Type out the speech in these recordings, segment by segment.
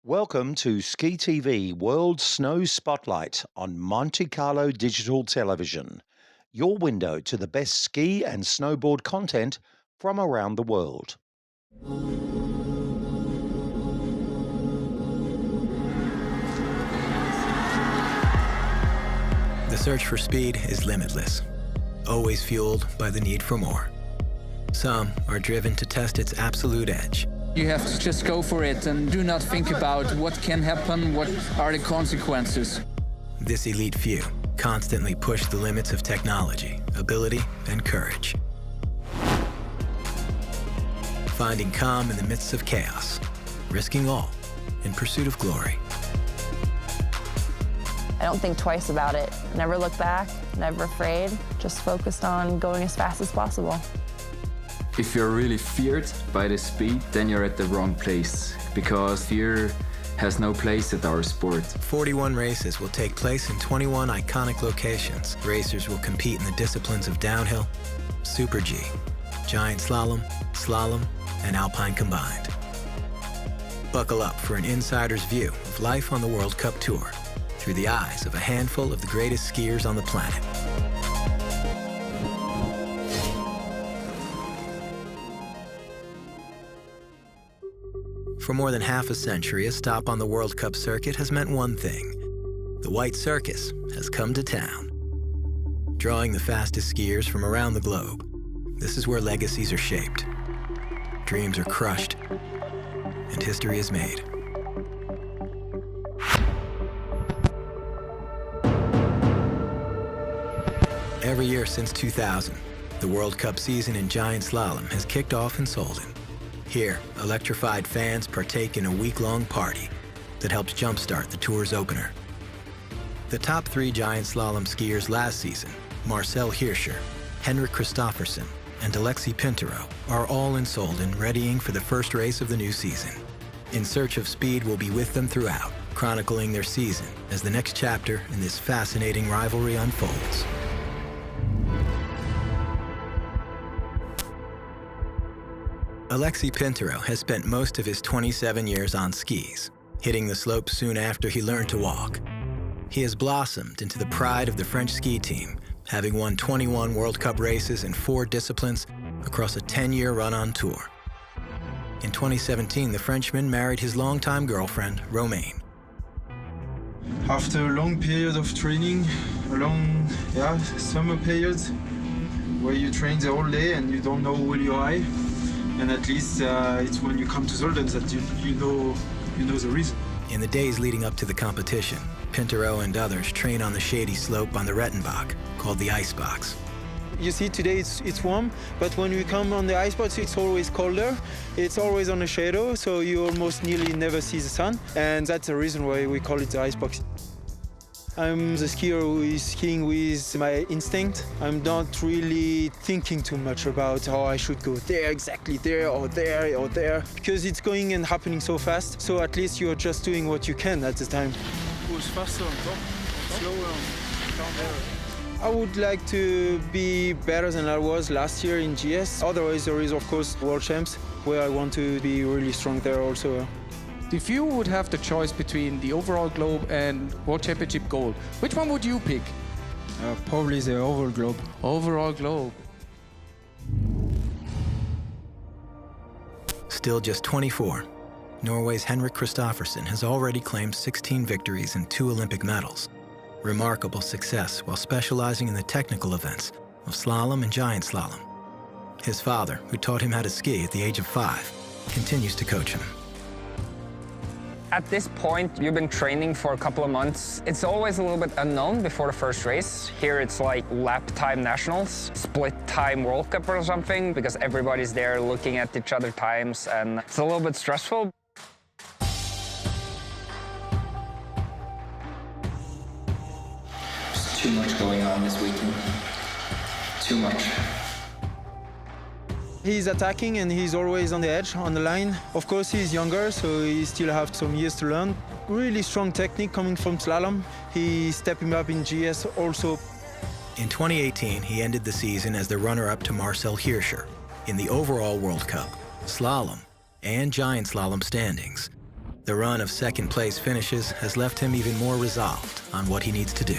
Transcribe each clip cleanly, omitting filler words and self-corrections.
Welcome to Ski TV World Snow Spotlight on Monte Carlo Digital Television, your window to the best ski and snowboard content from around the world. The search for speed is limitless, always fueled by the need for more. Some are driven to test its absolute edge. You have to just go for it and do not think about what can happen, what are the consequences. This elite few constantly push the limits of technology, ability, and courage. Finding calm in the midst of chaos, risking all in pursuit of glory. I don't think twice about it. Never look back, never afraid, just focused on going as fast as possible. If you're really feared by the speed, then you're at the wrong place, because fear has no place at our sport. 41 races will take place in 21 iconic locations. Racers will compete in the disciplines of downhill, Super G, giant slalom, slalom, and alpine combined. Buckle up for an insider's view of life on the World Cup Tour through the eyes of a handful of the greatest skiers on the planet. For more than half a century, a stop on the World Cup circuit has meant one thing. The White Circus has come to town. Drawing the fastest skiers from around the globe, this is where legacies are shaped, dreams are crushed, and history is made. Every year since 2000, the World Cup season in giant slalom has kicked off in Solden. Here, electrified fans partake in a week-long party that helps jumpstart the tour's opener. The top three giant slalom skiers last season, Marcel Hirscher, Henrik Kristoffersen, and Alexis Pinturault, are all in Solden readying for the first race of the new season. In Search of Speed will be with them throughout, chronicling their season as the next chapter in this fascinating rivalry unfolds. Alexis Pinturault has spent most of his 27 years on skis, hitting the slopes soon after he learned to walk. He has blossomed into the pride of the French ski team, having won 21 World Cup races in 4 disciplines across a 10-year run on tour. In 2017, the Frenchman married his longtime girlfriend, Romaine. After a long period of training, a long summer period, where you train the whole day and you don't know where you are, and at least it's when you come to Solden that you know the reason. In the days leading up to the competition, Pinturault and others train on the shady slope on the Rettenbach, called the Icebox. You see, today it's warm, but when we come on the icebox, it's always colder. It's always on the shadow, so you almost nearly never see the sun, and that's the reason why we call it the icebox. I'm the skier who is skiing with my instinct. I'm not really thinking too much about how I should go there, exactly there, or there, or there, because it's going and happening so fast, so at least you're just doing what you can at the time. Goes faster on top, slower down there. I would like to be better than I was last year in GS. Otherwise, there is, of course, World Champs, where I want to be really strong there also. If you would have the choice between the overall globe and World Championship gold, which one would you pick? Probably the overall globe. Overall globe. Still just 24, Norway's Henrik Kristoffersen has already claimed 16 victories and 2 Olympic medals. Remarkable success while specializing in the technical events of slalom and giant slalom. His father, who taught him how to ski at the age of 5, continues to coach him. At this point, you've been training for a couple of months. It's always a little bit unknown before the first race. Here it's like lap time nationals, split time World Cup or something, because everybody's there looking at each other's times, and it's a little bit stressful. There's too much going on this weekend. Too much. He's attacking and he's always on the edge, on the line. Of course, he's younger, so he still has some years to learn. Really strong technique coming from slalom. He's stepping up in GS also. In 2018, he ended the season as the runner-up to Marcel Hirscher in the overall World Cup, slalom, and giant slalom standings. The run of second-place finishes has left him even more resolved on what he needs to do.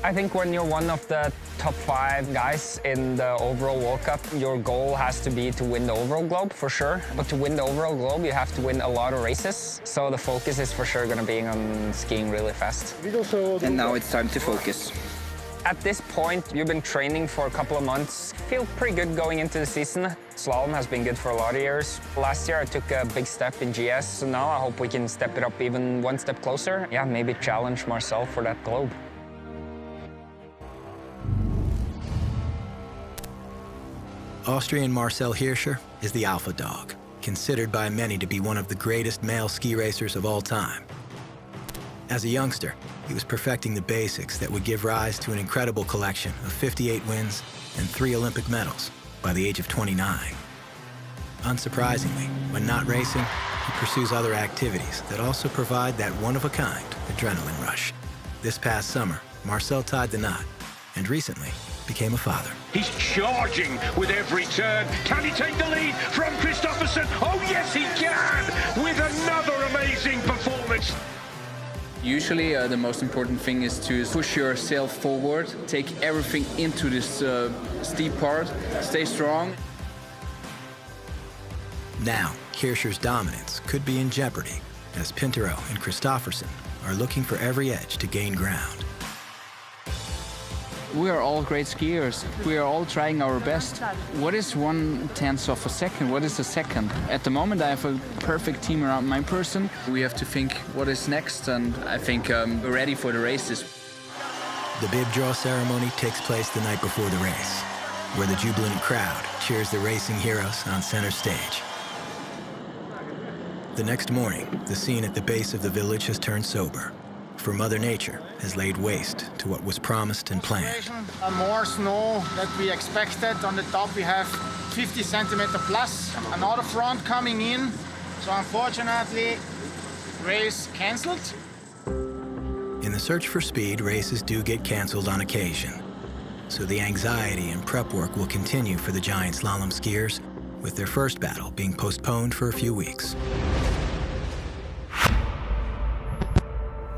I think when you're one of the top 5 guys in the overall World Cup, your goal has to be to win the overall globe, for sure. But to win the overall globe, you have to win a lot of races. So the focus is for sure going to be on skiing really fast. And now it's time to focus. At this point, you've been training for a couple of months. Feel pretty good going into the season. Slalom has been good for a lot of years. Last year, I took a big step in GS, so now I hope we can step it up even one step closer. Yeah, maybe challenge Marcel for that globe. Austrian Marcel Hirscher is the alpha dog, considered by many to be one of the greatest male ski racers of all time. As a youngster, he was perfecting the basics that would give rise to an incredible collection of 58 wins and 3 Olympic medals by the age of 29. Unsurprisingly, when not racing, he pursues other activities that also provide that one-of-a-kind adrenaline rush. This past summer, Marcel tied the knot and recently became a father. He's charging with every turn. Can he take the lead from Kristoffersen? Oh yes, he can, with another amazing performance. Usually the most important thing is to push yourself forward, take everything into this steep part, stay strong. Now, Hirscher's dominance could be in jeopardy as Pintero and Kristoffersen are looking for every edge to gain ground. We are all great skiers. We are all trying our best. What is 1/10 of a second? What is a second? At the moment, I have a perfect team around my person. We have to think what is next, and I think we're ready for the races. The bib draw ceremony takes place the night before the race, where the jubilant crowd cheers the racing heroes on center stage. The next morning, the scene at the base of the village has turned sober, for Mother Nature has laid waste to what was promised and planned. More snow that we expected. On the top we have 50 centimeter plus. Another front coming in. So unfortunately, race cancelled. In the search for speed, races do get canceled on occasion. So the anxiety and prep work will continue for the giant slalom skiers, with their first battle being postponed for a few weeks.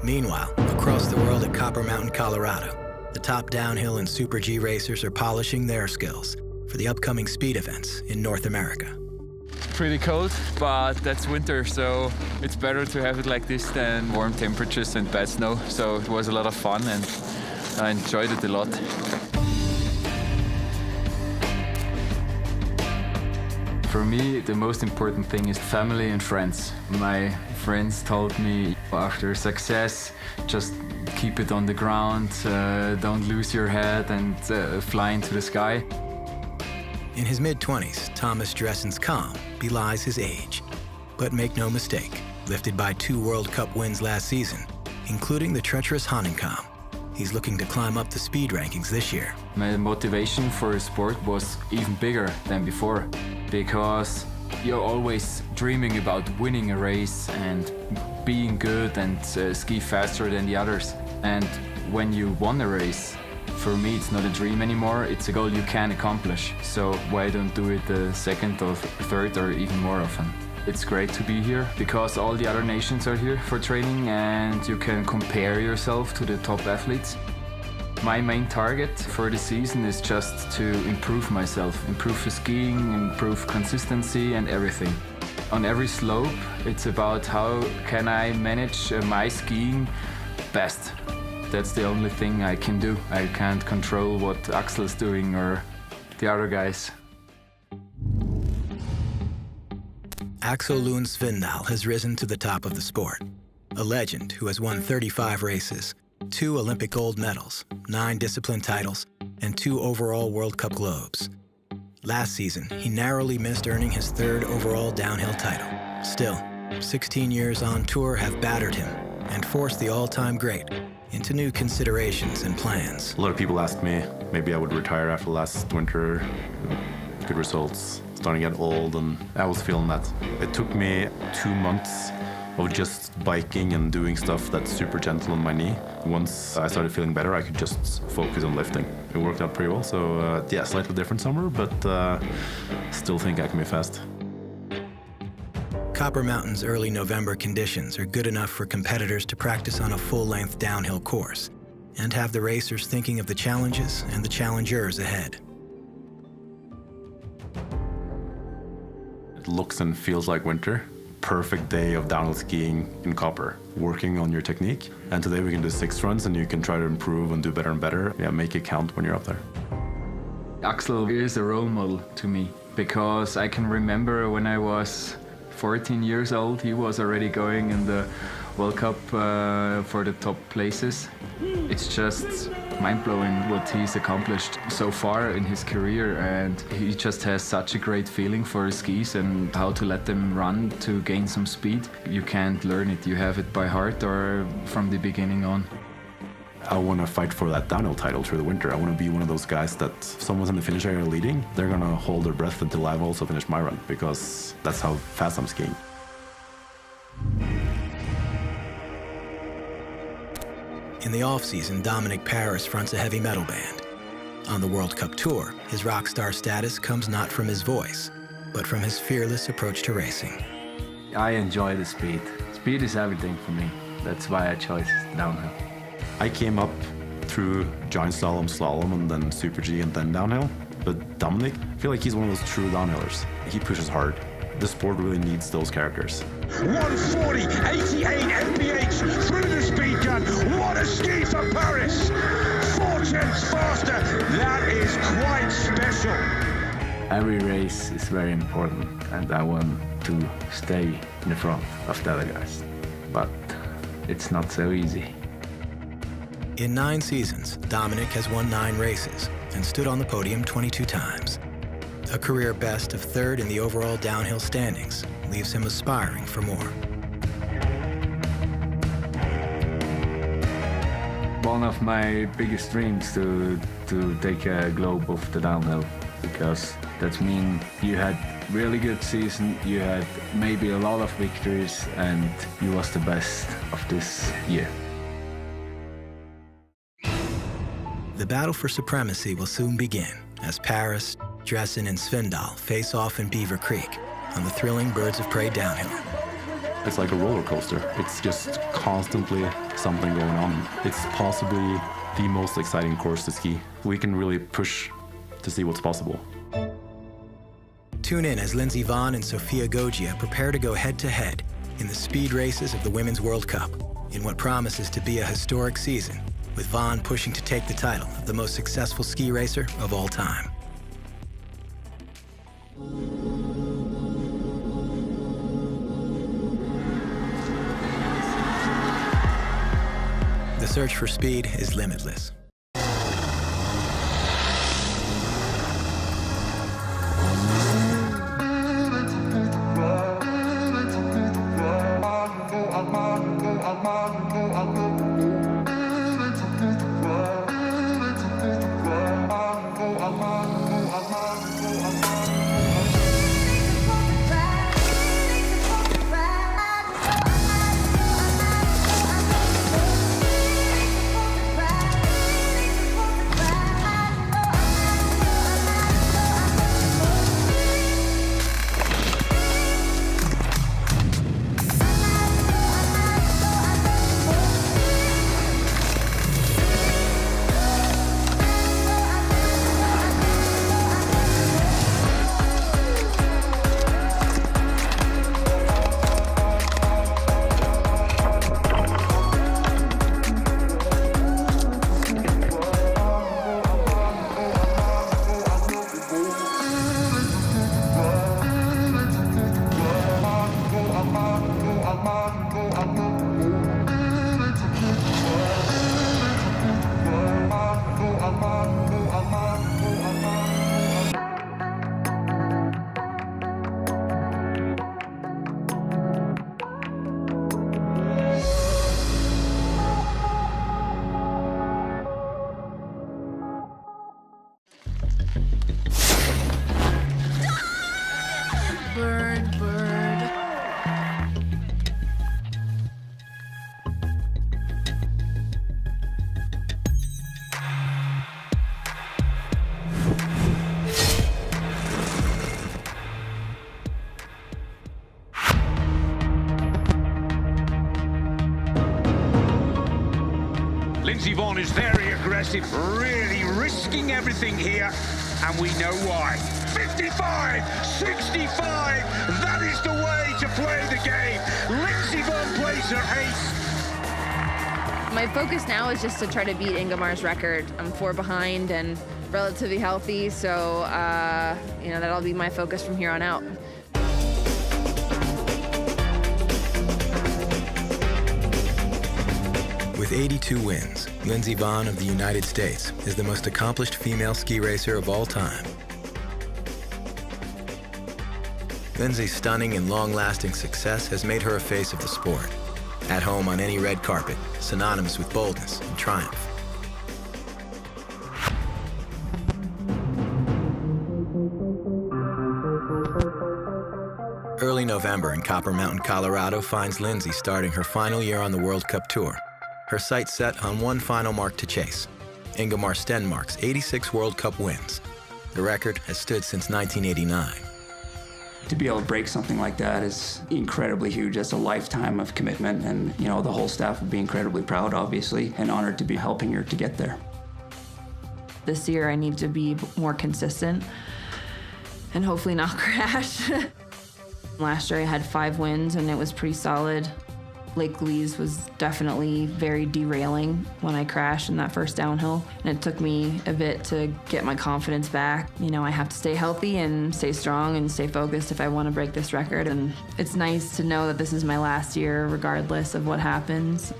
Meanwhile, across the world at Copper Mountain, Colorado, the top downhill and Super G racers are polishing their skills for the upcoming speed events in North America. Pretty cold, but that's winter, so it's better to have it like this than warm temperatures and bad snow. So it was a lot of fun and I enjoyed it a lot. For me, the most important thing is family and friends. My friends told me after success, just keep it on the ground, don't lose your head and fly into the sky. In his mid-20s, Thomas Dressen's calm belies his age. But make no mistake, lifted by 2 World Cup wins last season, including the treacherous Hahnenkamm, he's looking to climb up the speed rankings this year. My motivation for the sport was even bigger than before, because you're always dreaming about winning a race and being good and ski faster than the others. And when you won a race, for me it's not a dream anymore, it's a goal you can accomplish. So why don't do it the second or third or even more often? It's great to be here because all the other nations are here for training and you can compare yourself to the top athletes. My main target for the season is just to improve myself, improve the skiing, improve consistency and everything. On every slope, it's about how can I manage my skiing best. That's the only thing I can do. I can't control what Axel's doing or the other guys. Axel Lund Svindal has risen to the top of the sport. A legend who has won 35 races, 2 Olympic gold medals, 9 discipline titles, and 2 overall World Cup globes. Last season, he narrowly missed earning his 3rd overall downhill title. Still, 16 years on tour have battered him and forced the all-time great into new considerations and plans. A lot of people asked me, maybe I would retire after last winter. Good results, starting to get old, and I was feeling that. It took me 2 months of just biking and doing stuff that's super gentle on my knee. Once I started feeling better, I could just focus on lifting. It worked out pretty well, so yeah, slightly different summer, but still think I can be fast. Copper Mountain's early November conditions are good enough for competitors to practice on a full-length downhill course and have the racers thinking of the challenges and the challengers ahead. It looks and feels like winter. Perfect day of downhill skiing in Copper, working on your technique. And today we can do 6 runs and you can try to improve and do better and better. Yeah, make it count when you're up there. Axel is a role model to me because I can remember when I was 14 years old, he was already going in the World Cup for the top places. It's just mind-blowing what he's accomplished so far in his career, and he just has such a great feeling for his skis and how to let them run to gain some speed. You can't learn it, you have it by heart or from the beginning on. I want to fight for that downhill title through the winter. I want to be one of those guys that if someone's in the finish area leading, they're going to hold their breath until I've also finished my run, because that's how fast I'm skiing. In the off-season, Dominic Paris fronts a heavy metal band. On the World Cup Tour, his rock star status comes not from his voice, but from his fearless approach to racing. I enjoy the speed. Speed is everything for me. That's why I chose downhill. I came up through giant slalom, slalom, and then Super G, and then downhill. But Dominic, I feel like he's one of those true downhillers. He pushes hard. The sport really needs those characters. 140, 88 mph through the speed gun. What a ski for Paris! 4 tenths faster. That is quite special. Every race is very important, and I want to stay in the front of the other guys. But it's not so easy. In 9 seasons, Dominic has won 9 races and stood on the podium 22 times. A career best of 3rd in the overall downhill standings leaves him aspiring for more. One of my biggest dreams to take a globe of the downhill, because that means you had really good season, you had maybe a lot of victories, and you was the best of this year. The battle for supremacy will soon begin as Paris, Dressen, and Svindal face off in Beaver Creek on the thrilling Birds of Prey downhill. It's like a roller coaster. It's just constantly something going on. It's possibly the most exciting course to ski. We can really push to see what's possible. Tune in as Lindsey Vonn and Sofia Goggia prepare to go head-to-head in the speed races of the Women's World Cup in what promises to be a historic season, with Vonn pushing to take the title of the most successful ski racer of all time. The search for speed is limitless. Lindsey Vonn is very aggressive, really risking everything here, and we know why. 55, 65, that is the way to play the game. Lindsey Vonn plays her ace. My focus now is just to try to beat Ingemar's record. I'm 4 behind and relatively healthy, so that'll be my focus from here on out. With 82 wins, Lindsey Vonn of the United States is the most accomplished female ski racer of all time. Lindsey's stunning and long-lasting success has made her a face of the sport. At home on any red carpet, synonymous with boldness and triumph. Early November in Copper Mountain, Colorado finds Lindsey starting her final year on the World Cup Tour. Her sights set on one final mark to chase, Ingemar Stenmark's 86 World Cup wins. The record has stood since 1989. To be able to break something like that is incredibly huge. That's a lifetime of commitment, and the whole staff would be incredibly proud, obviously, and honored to be helping her to get there. This year I need to be more consistent and hopefully not crash. Last year I had 5 wins and it was pretty solid. Lake Louise was definitely very derailing when I crashed in that first downhill, and it took me a bit to get my confidence back. I have to stay healthy and stay strong and stay focused if I want to break this record, and it's nice to know that this is my last year regardless of what happens.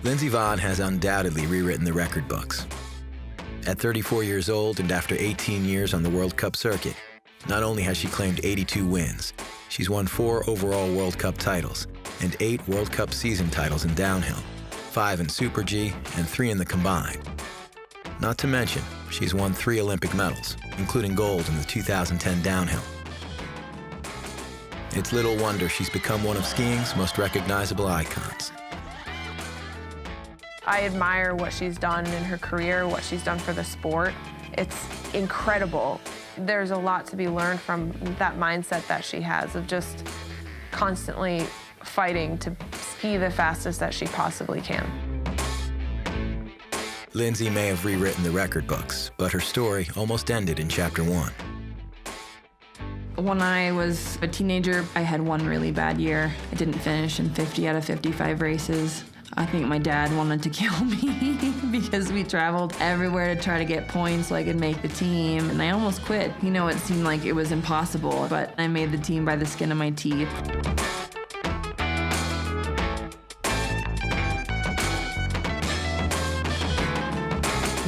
Lindsey Vonn has undoubtedly rewritten the record books. At 34 years old and after 18 years on the World Cup circuit, not only has she claimed 82 wins, she's won 4 overall World Cup titles and 8 World Cup season titles in downhill, 5 in Super G and 3 in the combined. Not to mention, she's won 3 Olympic medals, including gold in the 2010 downhill. It's little wonder she's become one of skiing's most recognizable icons. I admire what she's done in her career, what she's done for the sport. It's incredible. There's a lot to be learned from that mindset that she has of just constantly fighting to ski the fastest that she possibly can. Lindsey may have rewritten the record books, but her story almost ended in Chapter 1. When I was a teenager, I had one really bad year. I didn't finish in 50 out of 55 races. I think my dad wanted to kill me because we traveled everywhere to try to get points so I could make the team, and I almost quit. It seemed like it was impossible, but I made the team by the skin of my teeth.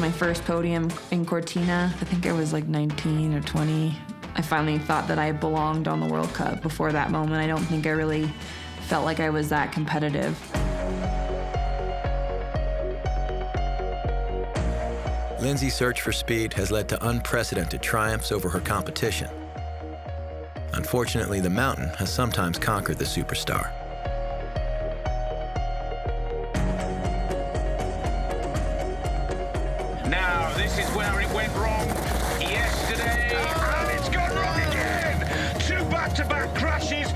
My first podium in Cortina, I think I was like 19 or 20. I finally thought that I belonged on the World Cup. Before that moment, I don't think I really felt like I was that competitive. Lindsey's search for speed has led to unprecedented triumphs over her competition. Unfortunately, the mountain has sometimes conquered the superstar. Now, this is where it went wrong yesterday, and it's gone wrong again. 2 back-to-back crashes.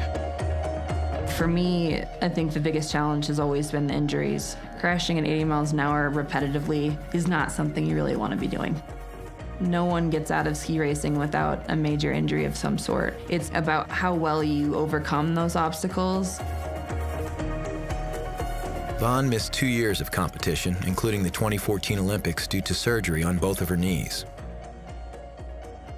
For me, I think the biggest challenge has always been the injuries. Crashing at 80 miles an hour repetitively is not something you really want to be doing. No one gets out of ski racing without a major injury of some sort. It's about how well you overcome those obstacles. Vonn missed 2 years of competition, including the 2014 Olympics, due to surgery on both of her knees.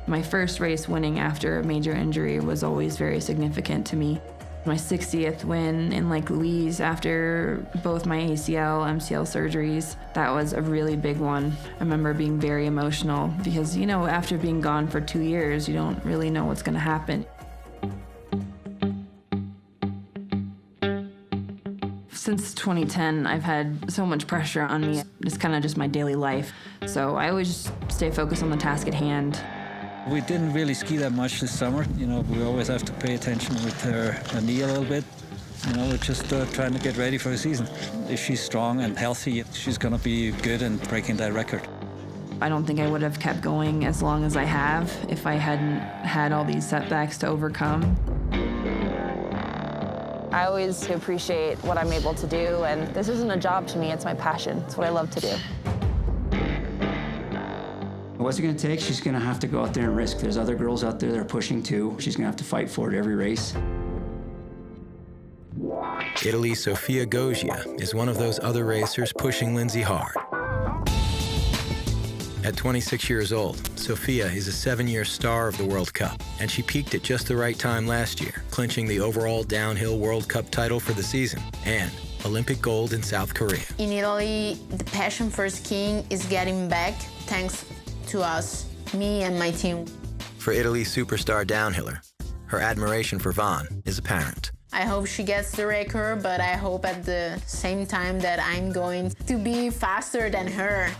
My first race winning after a major injury was always very significant to me. My 60th win in Lake Louise after both my ACL, MCL surgeries, that was a really big one. I remember being very emotional because, after being gone for 2 years, you don't really know what's going to happen. Since 2010, I've had so much pressure on me. It's kind of just my daily life. So I always just stay focused on the task at hand. We didn't really ski that much this summer. We always have to pay attention with her knee a little bit. We're just trying to get ready for the season. If she's strong and healthy, she's going to be good and breaking that record. I don't think I would have kept going as long as I have if I hadn't had all these setbacks to overcome. I always appreciate what I'm able to do, and this isn't a job to me, it's my passion. It's what I love to do. What's it going to take? She's going to have to go out there and risk. There's other girls out there that are pushing too. She's going to have to fight for it every race. Italy's Sofia Goggia is one of those other racers pushing Lindsay hard. At 26 years old, Sofia is a 7-year star of the World Cup, and she peaked at just the right time last year, clinching the overall downhill World Cup title for the season and Olympic gold in South Korea. In Italy, the passion for skiing is getting back thanks to us, me and my team. For Italy's superstar downhiller, her admiration for Van is apparent. I hope she gets the record, but I hope at the same time that I'm going to be faster than her.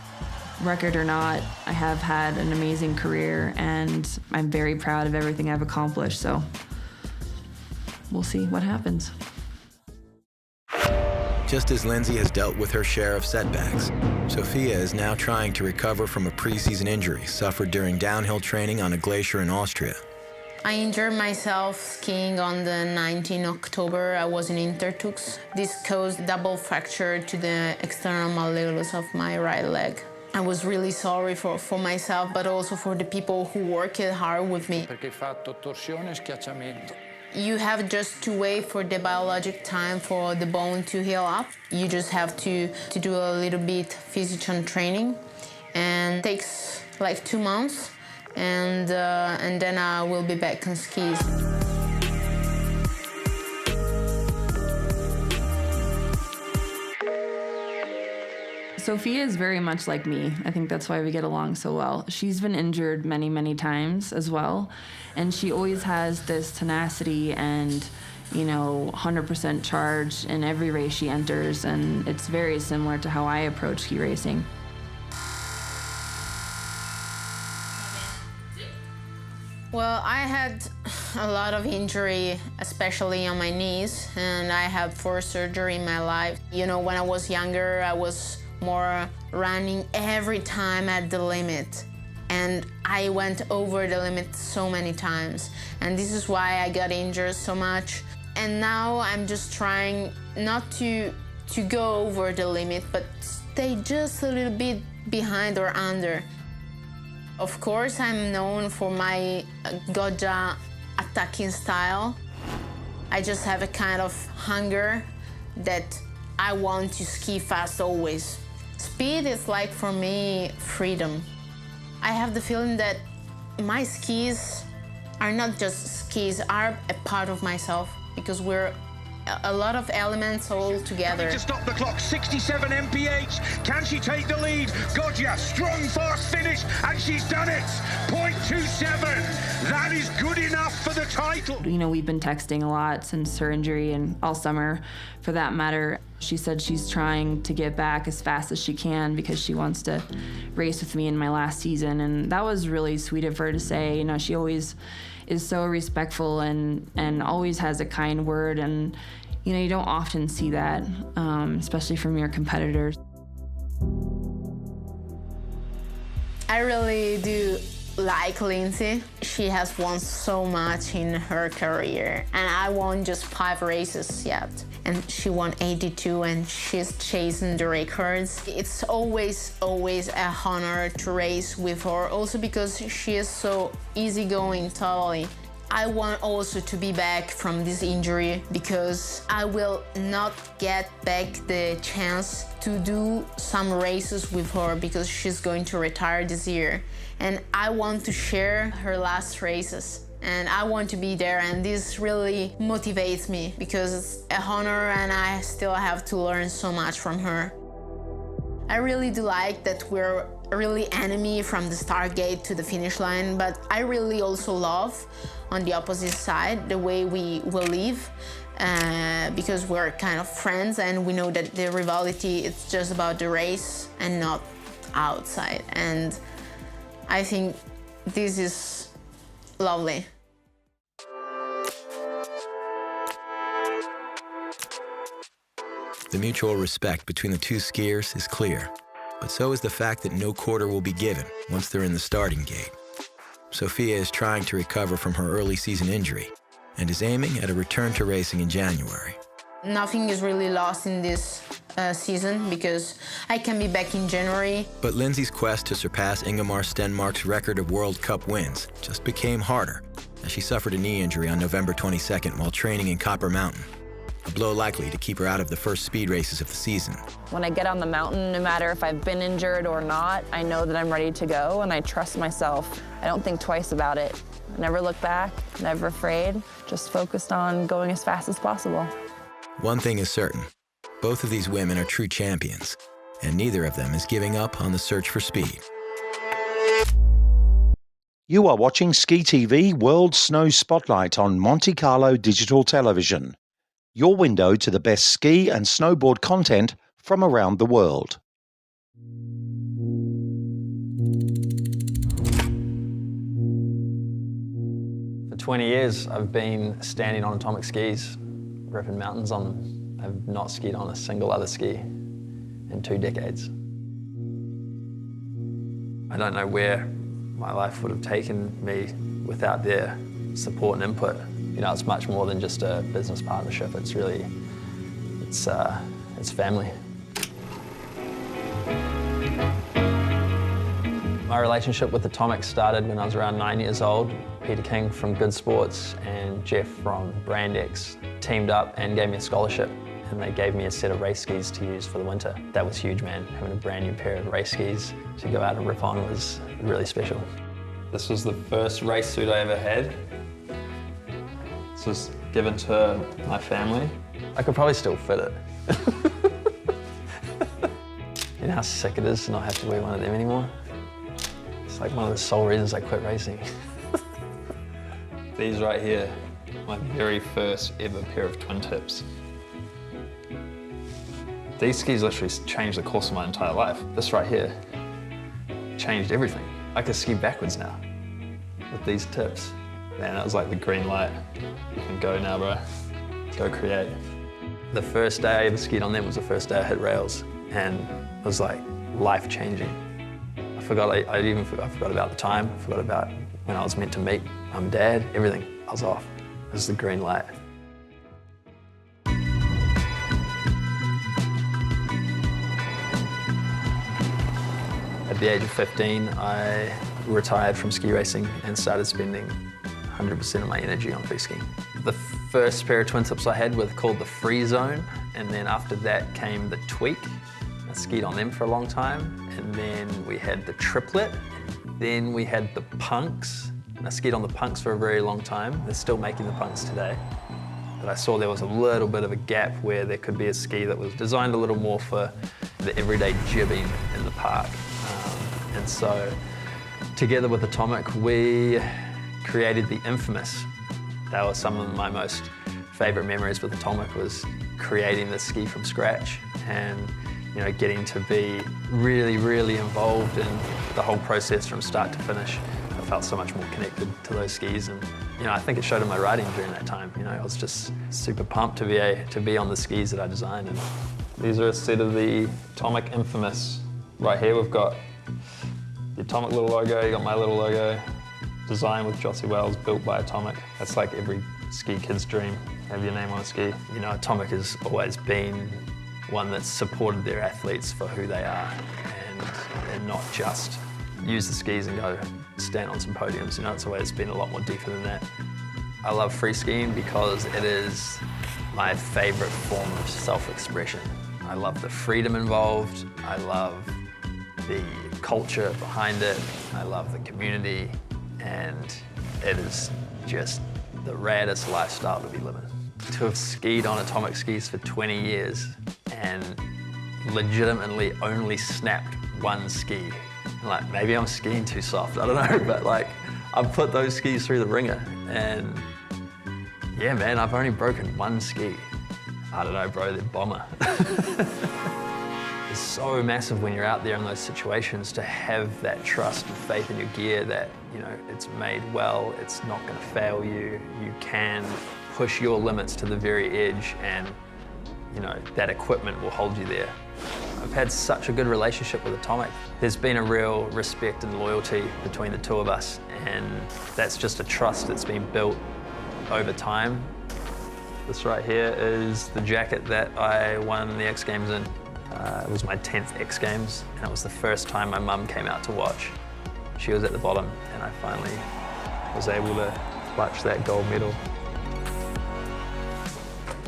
Record or not, I have had an amazing career, and I'm very proud of everything I've accomplished, so we'll see what happens. Just as Lindsay has dealt with her share of setbacks, Sofia is now trying to recover from a preseason injury suffered during downhill training on a glacier in Austria. I injured myself skiing on the 19th October. I was in Intertux. This caused double fracture to the external malleolus of my right leg. I was really sorry for myself, but also for the people who worked hard with me. You have just to wait for the biologic time for the bone to heal up. You just have to do a little bit physical training, and it takes like 2 months, and then I will be back on skis. Sofia is very much like me. I think that's why we get along so well. She's been injured many, many times as well, and she always has this tenacity and, 100% charge in every race she enters, and it's very similar to how I approach ski racing. Well, I had a lot of injury, especially on my knees, and I had 4 surgery in my life. When I was younger, I was more running every time at the limit, and I went over the limit so many times, and this is why I got injured so much. And now I'm just trying not to go over the limit, but stay just a little bit behind or under. Of course, I'm known for my Goggia attacking style. I just have a kind of hunger that I want to ski fast always. Speed is like, for me, freedom. I have the feeling that my skis are not just skis, are a part of myself, because we're a lot of elements all together. To stop the clock, 67 mph. Can she take the lead? Goggia, strong, fast finish, and she's done it. 0.27. That is good enough for the title. We've been texting a lot since her injury, and all summer, for that matter. She said she's trying to get back as fast as she can because she wants to race with me in my last season, and that was really sweet of her to say. She always is so respectful and always has a kind word, and you don't often see that, especially from your competitors. I really do like Lindsay. She has won so much in her career, and I won just 5 races yet. And she won 82, and she's chasing the records. It's always a honor to race with her, also because she is so easygoing, totally. I want also to be back from this injury because I will not get back the chance to do some races with her because she's going to retire this year. And I want to share her last races. And I want to be there, and this really motivates me because it's a honor and I still have to learn so much from her. I really do like that we're really enemy from the start gate to the finish line, but I really also love on the opposite side the way we will live because we're kind of friends and we know that the rivalry it's just about the race and not outside. And I think this is lovely. The mutual respect between the two skiers is clear, but so is the fact that no quarter will be given once they're in the starting gate. Sophia is trying to recover from her early season injury and is aiming at a return to racing in January. Nothing is really lost in this season because I can be back in January. But Lindsay's quest to surpass Ingemar Stenmark's record of World Cup wins just became harder as she suffered a knee injury on November 22nd while training in Copper Mountain, a blow likely to keep her out of the first speed races of the season. When I get on the mountain, no matter if I've been injured or not, I know that I'm ready to go and I trust myself. I don't think twice about it. I never look back, never afraid, just focused on going as fast as possible. One thing is certain, both of these women are true champions, and neither of them is giving up on the search for speed. You are watching SKITV World Snow Spotlight on Monte Carlo Digital Television, your window to the best ski and snowboard content from around the world. For 20 years, I've been standing on atomic skis, ripping mountains on them. I've not skied on a single other ski in 2 decades. I don't know where my life would have taken me without their support and input. You know, it's much more than just a business partnership. It's really, it's family. My relationship with Atomic started when I was around 9 years old. Peter King from Good Sports and Jeff from Brandex teamed up and gave me a scholarship, and they gave me a set of race skis to use for the winter. That was huge, man. Having a brand new pair of race skis to go out and rip on was really special. This was the first race suit I ever had. This was given to my family. I could probably still fit it. You know how sick it is to not have to wear one of them anymore? It's like one of the sole reasons I quit racing. These right here, my very first ever pair of twin tips. These skis literally changed the course of my entire life. This right here changed everything. I can ski backwards now with these tips. Man, that was like the green light. You can go now, bro. Go create. The first day I ever skied on them was the first day I hit rails, and it was like life-changing. I forgot about the time. I forgot about when I was meant to meet mum, dad, everything. I was off. This is the green light. At the age of 15, I retired from ski racing and started spending 100% of my energy on free skiing. The first pair of twin tips I had were called the Free Zone, and then after that came the Tweak. I skied on them for a long time, and then we had the Triplet, then we had the Punks, and I skied on the Punks for a very long time. They're still making the Punks today. But I saw there was a little bit of a gap where there could be a ski that was designed a little more for the everyday jibbing in the park. And so, together with Atomic, we created the Infamous. That was some of my most favorite memories with Atomic, was creating the ski from scratch and, you know, getting to be really, really involved in the whole process from start to finish. I felt so much more connected to those skis, and, you know, I think it showed in my riding during that time. You know, I was just super pumped to be on the skis that I designed. And these are a set of the Atomic Infamous. Right here we've got the Atomic little logo, you got my little logo. Designed with Jossie Wells, built by Atomic. That's like every ski kid's dream, have your name on a ski. You know, Atomic has always been one that's supported their athletes for who they are, and not just use the skis and go stand on some podiums. You know, it's always been a lot more deeper than that. I love free skiing because it is my favorite form of self-expression. I love the freedom involved. I love the culture behind it. I love the community. And it is just the raddest lifestyle to be living. To have skied on Atomic skis for 20 years and legitimately only snapped one ski. Like, maybe I'm skiing too soft, I don't know, but like, I've put those skis through the ringer, and yeah, man, I've only broken one ski. I don't know, bro, they're bomber. It's so massive when you're out there in those situations to have that trust and faith in your gear that, you know, it's made well, it's not going to fail you. You can push your limits to the very edge, and, you know, that equipment will hold you there. I've had such a good relationship with Atomic. There's been a real respect and loyalty between the two of us, and that's just a trust that's been built over time. This right here is the jacket that I won the X Games in. It was my 10th X Games, and it was the first time my mum came out to watch. She was at the bottom, and I finally was able to clutch that gold medal.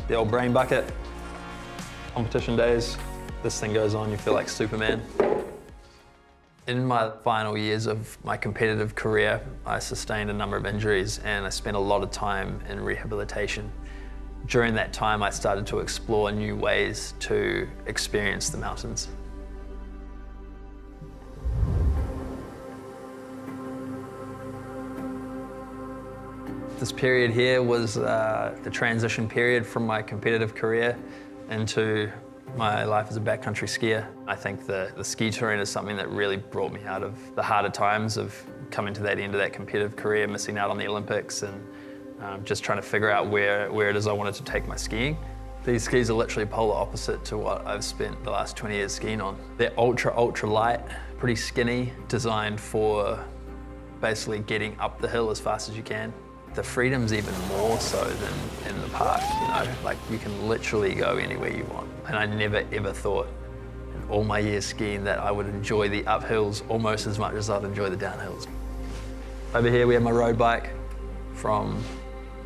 The old brain bucket, competition days. This thing goes on, you feel like Superman. In my final years of my competitive career, I sustained a number of injuries, and I spent a lot of time in rehabilitation. During that time, I started to explore new ways to experience the mountains. This period here was the transition period from my competitive career into my life as a backcountry skier. I think the ski touring is something that really brought me out of the harder times of coming to that end of that competitive career, missing out on the Olympics, and just trying to figure out where it is I wanted to take my skiing. These skis are literally polar opposite to what I've spent the last 20 years skiing on. They're ultra light, pretty skinny, designed for basically getting up the hill as fast as you can. The freedom's even more so than in the park, you know? Like, you can literally go anywhere you want. And I never ever thought in all my years skiing that I would enjoy the uphills almost as much as I'd enjoy the downhills. Over here we have my road bike from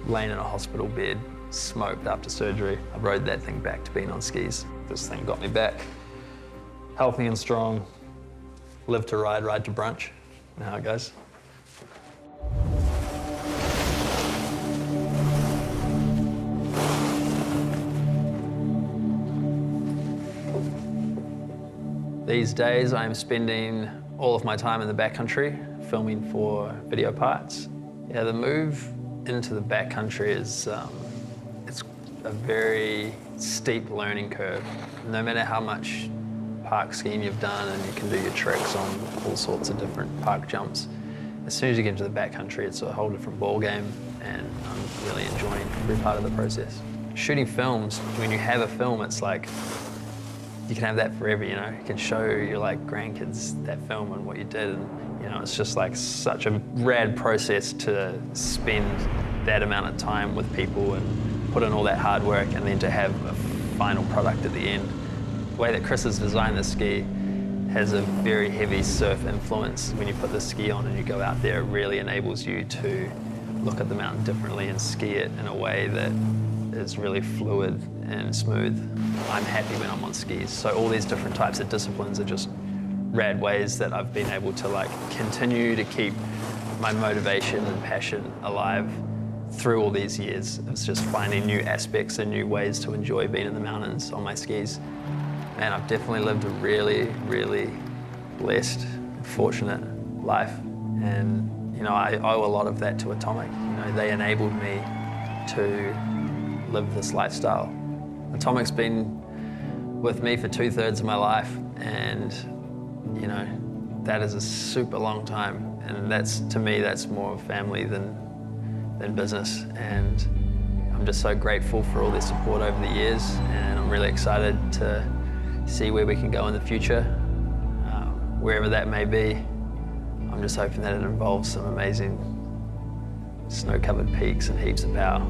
laying in a hospital bed, smoked after surgery. I rode that thing back to being on skis. This thing got me back, healthy and strong, live to ride, ride to brunch. You know how it goes. These days I'm spending all of my time in the backcountry, filming for video parts. Yeah, the move into the backcountry is it's a very steep learning curve. No matter how much park skiing you've done and you can do your tricks on all sorts of different park jumps, as soon as you get into the backcountry, it's a whole different ball game, and I'm really enjoying every part of the process. Shooting films, when you have a film, it's like you can have that forever, you know? You can show your like grandkids that film and what you did, and you know, it's just like such a rad process to spend that amount of time with people and put in all that hard work and then to have a final product at the end. The way that Chris has designed the ski has a very heavy surf influence. When you put the ski on and you go out there, it really enables you to look at the mountain differently and ski it in a way that is really fluid and smooth. I'm happy when I'm on skis. So all these different types of disciplines are just rad ways that I've been able to like continue to keep my motivation and passion alive through all these years. It's just finding new aspects and new ways to enjoy being in the mountains on my skis. And I've definitely lived a really blessed, fortunate life. And you know, I owe a lot of that to Atomic. You know, they enabled me to live this lifestyle. Atomic's been with me for 2/3 of my life, and you know, that is a super long time. And that's, to me, that's more family than business. And I'm just so grateful for all their support over the years, and I'm really excited to see where we can go in the future, wherever that may be. I'm just hoping that it involves some amazing snow-covered peaks and heaps of power.